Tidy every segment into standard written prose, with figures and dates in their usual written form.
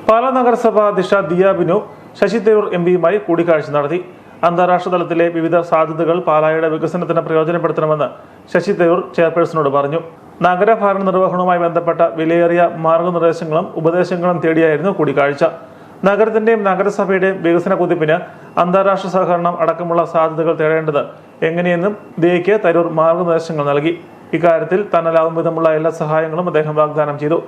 പാലാ നഗരസഭ അധ്യക്ഷ ദിയ ബിനു ശശി തരൂർ എംപിയുമായി കൂടിക്കാഴ്ച നടത്തി. അന്താരാഷ്ട്ര തലത്തിലെ വിവിധ സാധ്യതകൾ പാലായുടെ വികസനത്തിന് പ്രയോജനപ്പെടുത്തണമെന്ന് ശശി തരൂർ ചെയർപേഴ്സണോട് പറഞ്ഞു. നഗരഭരണ നിർവഹണവുമായി ബന്ധപ്പെട്ട വിലയേറിയ മാർഗനിർദ്ദേശങ്ങളും ഉപദേശങ്ങളും തേടിയായിരുന്നു കൂടിക്കാഴ്ച. നഗരത്തിന്റെയും നഗരസഭയുടെയും വികസന കുതിപ്പിന് അന്താരാഷ്ട്ര സഹകരണം അടക്കമുള്ള സാധ്യതകൾ തേടേണ്ടത് എങ്ങനെയെന്നും ദിയയ്ക്ക് തരൂർ മാർഗനിർദ്ദേശങ്ങൾ നൽകി. ഇക്കാര്യത്തിൽ തന്നാലാവും വിധമുള്ള എല്ലാ സഹായങ്ങളും അദ്ദേഹം വാഗ്ദാനം ചെയ്തു.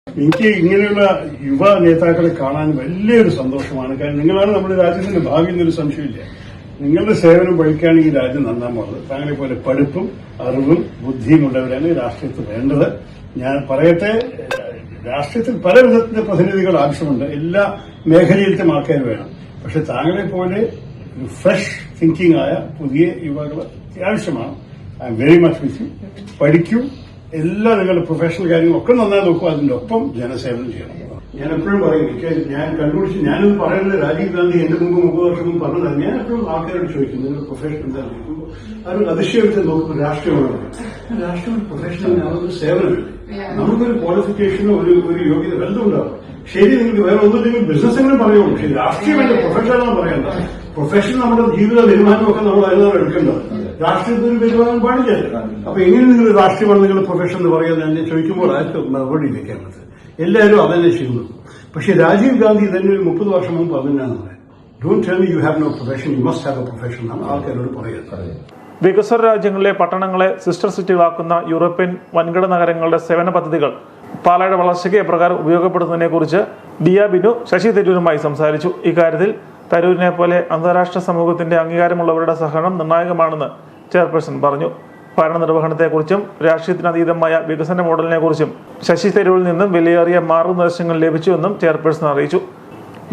എനിക്ക് ഇങ്ങനെയുള്ള യുവ നേതാക്കളെ കാണാൻ വലിയൊരു സന്തോഷമാണ്. കാരണം നിങ്ങളാണ് നമ്മുടെ രാജ്യത്തിന്റെ ഭാവി എന്നൊരു സംശയമില്ല. നിങ്ങളുടെ സേവനം വഴിക്കാണ് ഈ രാജ്യം നന്നാമുള്ളത്. താങ്കളെ പോലെ പഠിപ്പും അറിവും ബുദ്ധിയും ഉള്ളവരാണ് രാഷ്ട്രീയത്തിൽ വേണ്ടത്. ഞാൻ പറയട്ടെ, രാഷ്ട്രീയത്തിൽ പല വിധത്തിന്റെ പ്രതിനിധികൾ ആവശ്യമുണ്ട്. എല്ലാ മേഖലയിലത്തെ ആൾക്കാർ വേണം. പക്ഷെ താങ്കളെ പോലെ ഒരു ഫ്രഷ് തിങ്കിങ് ആയ പുതിയ യുവാക്കൾ അത്യാവശ്യമാണ്. I am very much with you. പഠിക്കൂ, എല്ലാ നിങ്ങളുടെ പ്രൊഫഷണൽ കാര്യങ്ങളൊക്കെ നന്നായി നോക്കും. അതിന്റെ ഒപ്പം ജനസേവനം ചെയ്യണം. ഞാൻ എപ്പോഴും പറയും, ഞാൻ കണ്ടുപിടിച്ച് ഞാനിത് പറയുന്നത് രാജീവ് ഗാന്ധി എന്റെ മുമ്പ് 30 വർഷം മുമ്പ് പറഞ്ഞതാണ്. ഞാൻ എപ്പോഴും ആൾക്കാരോട് ചോദിക്കും, നിങ്ങളുടെ പ്രൊഫഷൻ എന്താണെന്ന് ചോദിക്കുമ്പോൾ അവർ അതിശയത്തെ നോക്കുമ്പോൾ രാഷ്ട്രീയമാണ്. രാഷ്ട്രീയ പ്രൊഫഷണൽ അതൊരു സേവനമില്ല. നമുക്കൊരു ക്വാളിഫിക്കേഷനോ ഒരു യോഗ്യത വല്ലതും ഉണ്ടാവും. ശരി, നിങ്ങൾക്ക് വേറെ ഒന്നും ബിസിനസ്സെങ്കിലും പറയുള്ളൂ. പക്ഷേ രാഷ്ട്രീയം എന്റെ പ്രൊഫഷനാണെന്ന് പറയണ്ട. പ്രൊഫഷൻ നമ്മുടെ ജീവിത വരുമാനമൊക്കെ നമ്മൾ അതിനാണ് എടുക്കേണ്ടത്. രാഷ്ട്രീയത്തിൽ ഒരു വരുമാനം പാടില്ല. അപ്പൊ എങ്ങനെ നിങ്ങൾ രാഷ്ട്രീയമാണ് നിങ്ങളുടെ പ്രൊഫഷൻ എന്ന് പറയുന്നത് ഞാൻ ചോദിക്കുമ്പോൾ ആർക്കും മറുപടി വെക്കാനുള്ളത്. എല്ലാവരും അതന്നെ ചെയ്യുന്നു. പക്ഷെ രാജീവ് ഗാന്ധി തന്നെ ഒരു 30 വർഷം മുമ്പ് അതിനാണ് പറയുന്നത്. Don't tell me you have no profession, you must have a profession എന്നാണ് ആൾക്കാരോട് പറയുന്നത്. വികസ്വര രാജ്യങ്ങളിലെ പട്ടണങ്ങളെ സിസ്റ്റർ സിറ്റികളാക്കുന്ന യൂറോപ്യൻ വൻകിട നഗരങ്ങളുടെ സേവന പദ്ധതികൾ പാലായുടെ വളർച്ചയ്ക്ക് എപ്രകാരം ഉപയോഗപ്പെടുത്തുന്നതിനെക്കുറിച്ച് ദിയ ബിനു ശശി തരൂരുമായി സംസാരിച്ചു. ഇക്കാര്യത്തിൽ തരൂരിനെ പോലെ അന്താരാഷ്ട്ര സമൂഹത്തിന്റെ അംഗീകാരമുള്ളവരുടെ സഹകരണം നിർണായകമാണെന്ന് ചെയർപേഴ്സൺ പറഞ്ഞു. ഭരണനിർവഹണത്തെക്കുറിച്ചും രാഷ്ട്രീയത്തിനതീതമായ വികസന മോഡലിനെക്കുറിച്ചും ശശി തരൂരിൽ നിന്നും വിലയേറിയ മാർഗനിർദ്ദേശങ്ങൾ ലഭിച്ചുവെന്നും ചെയർപേഴ്സൺ അറിയിച്ചു.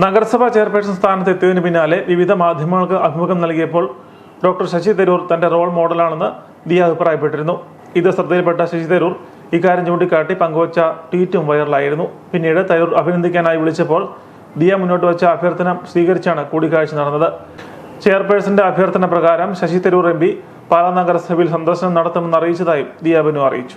നഗരസഭാ ചെയർപേഴ്സൺ സ്ഥാനത്ത് എത്തിയതിനു പിന്നാലെ വിവിധ മാധ്യമങ്ങൾക്ക് അഭിമുഖം നൽകിയപ്പോൾ ഡോക്ടർ ശശി തരൂർ തന്റെ റോൾ മോഡലാണെന്ന് ദിയ അഭിപ്രായപ്പെട്ടിരുന്നു. ഇത് ശ്രദ്ധയിൽപ്പെട്ട ശശി തരൂർ ഇക്കാര്യം ചൂണ്ടിക്കാട്ടി പങ്കുവച്ച ട്വീറ്റും വൈറലായിരുന്നു. പിന്നീട് തരൂർ അഭിനന്ദിക്കാനായി വിളിച്ചപ്പോൾ ദിയ മുന്നോട്ട് വെച്ച അഭ്യർത്ഥന സ്വീകരിച്ചാണ് കൂടിക്കാഴ്ച നടന്നത്. ചെയർപേഴ്സന്റെ അഭ്യർത്ഥന പ്രകാരം ശശി തരൂർ എംപി പാലാ നഗരസഭയിൽ സന്ദർശനം നടത്തുമെന്ന് അറിയിച്ചതായും ദിയ ബിനു അറിയിച്ചു.